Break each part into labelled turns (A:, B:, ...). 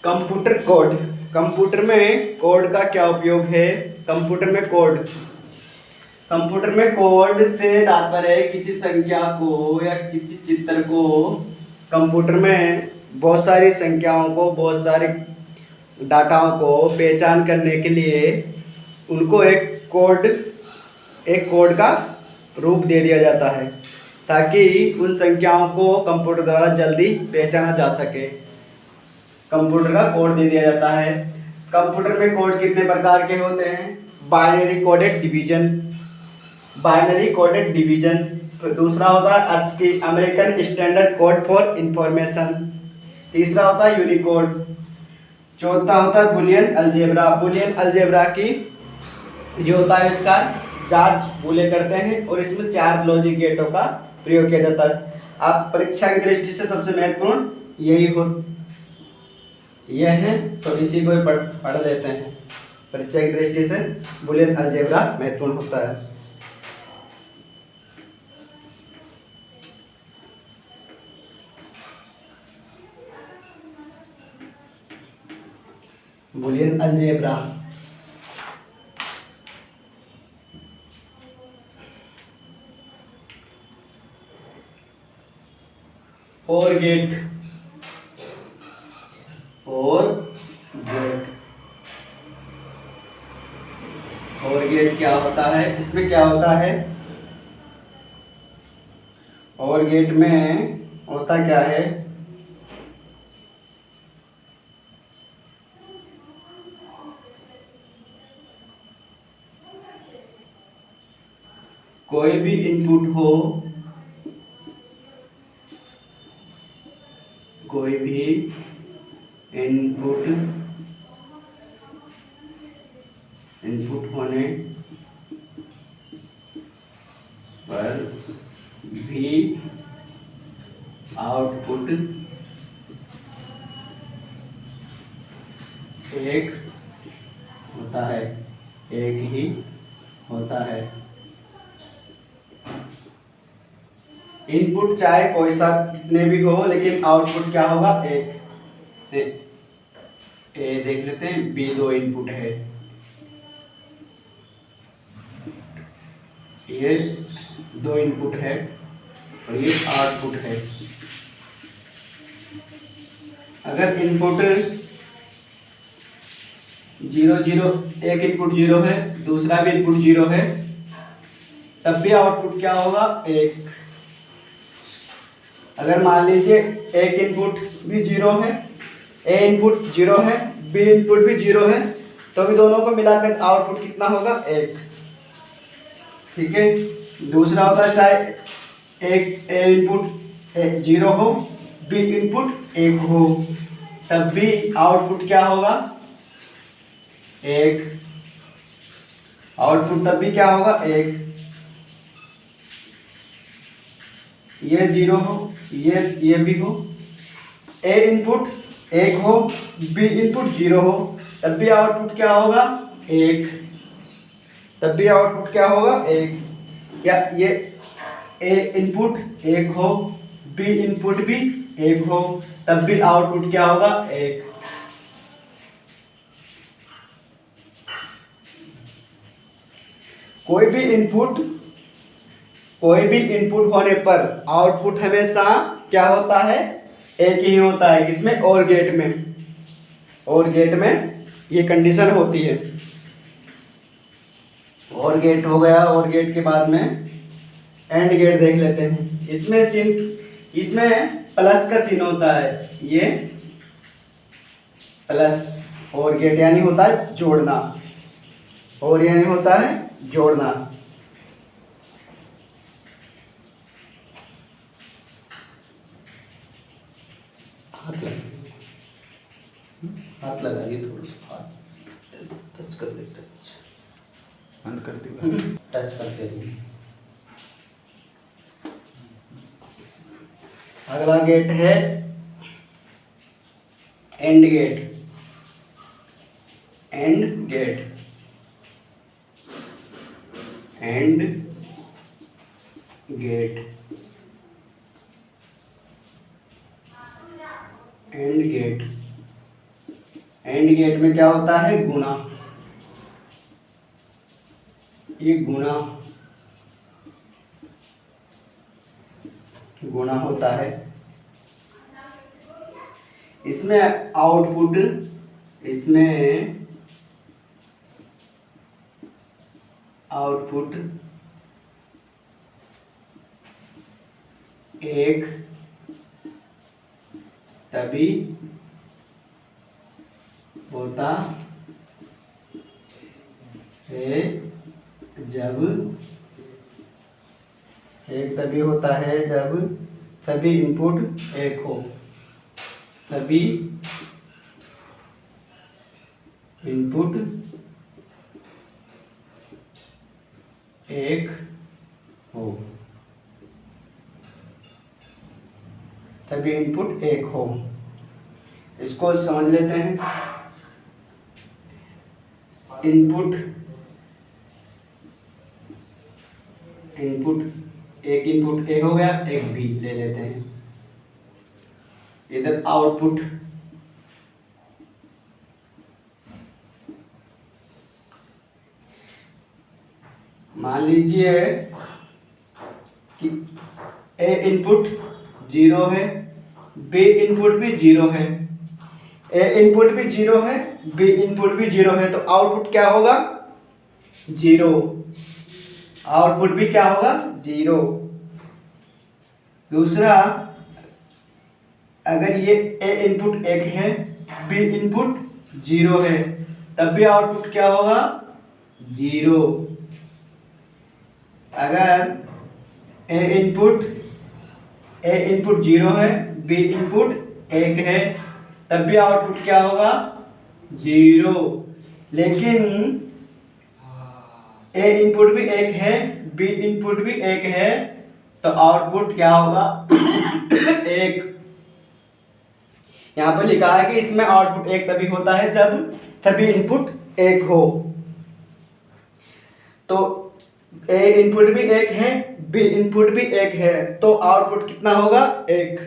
A: Computer code. Computer में code का क्या उपयोग है? कंप्यूटर में कोड से तात्पर्य है किसी संख्या को या किसी चित्र को कंप्यूटर में बहुत सारी संख्याओं को, बहुत सारे डाटाओं को पहचान करने के लिए उनको एक कोड का रूप दे दिया जाता है ताकि उन संख्याओं को कंप्यूटर द्वारा जल्दी पहचाना जा सके। कंप्यूटर का कोड दे दिया जाता है। कंप्यूटर में कोड कितने प्रकार के होते हैं? Binary coded division. दूसरा होता है ASCII, American standard code for information. तीसरा होता है यूनिकोड। चौथा होता है बुलियन अलजेब्रा की जो होता है इसका जांच बूले करते हैं और इसमें 4 लॉजिक गेटों का प्रयोग किया जाता है। आप परीक्षा की दृष्टि से सबसे महत्वपूर्ण यह है, तो इसी को पढ़ लेते हैं। परीक्षा की दृष्टि से बुलियन अलजेब्रा महत्वपूर्ण होता है। बुलियन अलजेब्रा और गेट क्या होता है? इसमें क्या होता है? और गेट में होता क्या है? कोई भी इनपुट हो, कोई भी इनपुट होने पर भी आउटपुट एक ही होता है। इनपुट चाहे कोई सा कितने भी हो, लेकिन आउटपुट क्या होगा? एक। ए देख लेते हैं, बी 2 इनपुट है, ये 2 इनपुट है और ये आउटपुट है। अगर इनपुट 0 0, एक इनपुट 0 है, दूसरा भी इनपुट 0 है, तब भी आउटपुट क्या होगा? 1। अगर मान लीजिए एक इनपुट भी 0 है, ए इनपुट 0 है, बी इनपुट भी 0 है, तो भी दोनों को मिलाकर आउटपुट कितना होगा? 1। ठीक है। दूसरा होता है चाहे एक ए इनपुट 0 हो, बी इनपुट 1 हो, तब भी आउटपुट क्या होगा? 1। आउटपुट तब भी क्या होगा? 1। ये 0 हो, ये भी हो, ए इनपुट 1 हो, बी इनपुट 0 हो, तब भी आउटपुट क्या होगा? 1। तब भी आउटपुट क्या होगा? 1। या ये ए इनपुट 1 हो, बी इनपुट भी 1 हो, तब भी आउटपुट क्या होगा? 1। कोई भी इनपुट होने पर आउटपुट हमेशा क्या होता है? एक ही होता है। किसमें? और गेट में ये कंडीशन होती है। और गेट हो गया। और गेट के बाद में एंड गेट देख लेते हैं। इसमें प्लस का चिन्ह होता है, ये प्लस। और गेट यानी होता है जोड़ना, और यानी होता है जोड़ना। हाथ लगाइए, थोड़ा सा हाथ टच कर दे, बंद कर दे, टच करते रहिए। अगला गेट है AND gate. And gate and गेट में क्या होता है, गुणा, ये गुणा होता है। इसमें आउटपुट, एक तभी होता है जब सभी इनपुट एक हो, सभी इनपुट एक हो, सभी इनपुट एक हो। इसको समझ लेते हैं। इनपुट एक इनपुट ए हो गया, एक बी ले लेते हैं। इधर आउटपुट मान लीजिए कि ए इनपुट 0 है, बी इनपुट भी 0 है, ए इनपुट भी 0 है, बी इनपुट भी 0 है, तो आउटपुट क्या होगा, 0। आउटपुट भी क्या होगा, 0। दूसरा, अगर ये ए इनपुट 1 है, बी इनपुट 0 है, तब भी आउटपुट क्या होगा, 0। अगर ए इनपुट 0 है, बी इनपुट 1 है, तब भी आउटपुट क्या होगा, 0। लेकिन ए इनपुट भी 1 है, बी इनपुट भी 1 है, तो आउटपुट क्या होगा, 1। यहाँ पर लिखा है कि इसमें आउटपुट 1 तभी होता है जब सभी इनपुट 1 हो। तो ए इनपुट भी 1 है, बी इनपुट भी 1 है, तो आउटपुट कितना होगा, 1।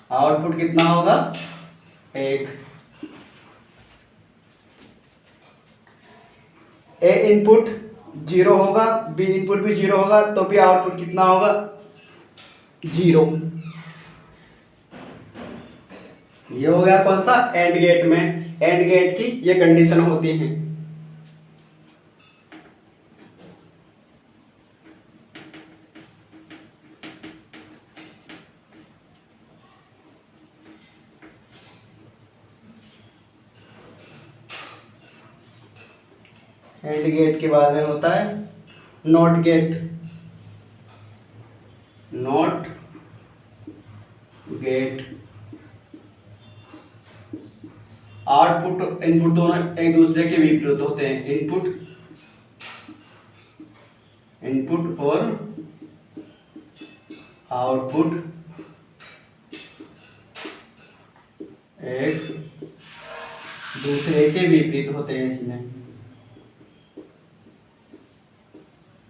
A: आउटपुट कितना होगा, 1। ए इनपुट 0 होगा, बी इनपुट भी 0 होगा, तो भी आउटपुट कितना होगा, 0। ये हो गया कौन सा, एंड गेट में। एंड गेट की ये कंडीशन होती है। एंड गेट के बाद में होता है not gate. Not gate output input दोनों एक दूसरे के विपरीत होते हैं। इनपुट और आउटपुट एक दूसरे के विपरीत होते हैं। इसमें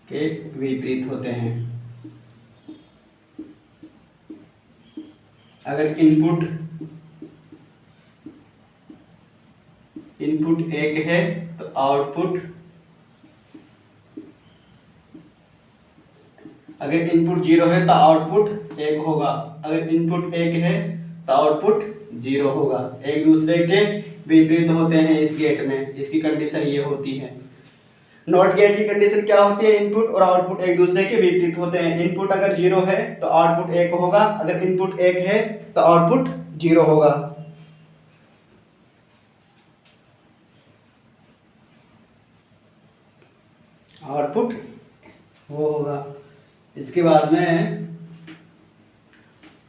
A: के विपरीत होते हैं। अगर इनपुट 1 है तो आउटपुट, अगर इनपुट 0 है तो आउटपुट 1 होगा। अगर इनपुट 1 है तो आउटपुट 0 होगा। एक दूसरे के विपरीत होते हैं इस गेट में। इसकी कंडीशन ये होती है। नॉट गेट की कंडीशन क्या होती है, इनपुट और आउटपुट एक दूसरे के विपरीत होते हैं। इनपुट अगर 0 है तो आउटपुट 1 होगा। अगर इनपुट 1 है तो आउटपुट 0 होगा। आउटपुट वो होगा। इसके बाद में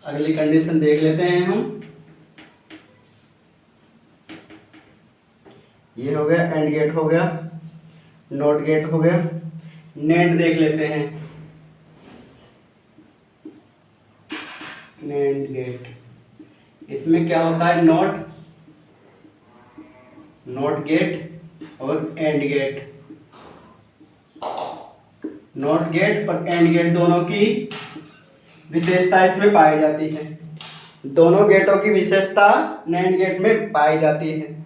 A: अगली कंडीशन देख लेते हैं हम। ये हो गया एंड गेट हो गया, नॉट गेट हो गया। नेंड देख लेते हैं। नेंड गेट, इसमें क्या होता है, नॉट गेट और एंड गेट। नॉट गेट और एंड गेट दोनों की विशेषता इसमें पाई जाती है। दोनों गेटों की विशेषता नैंड गेट में पाई जाती है।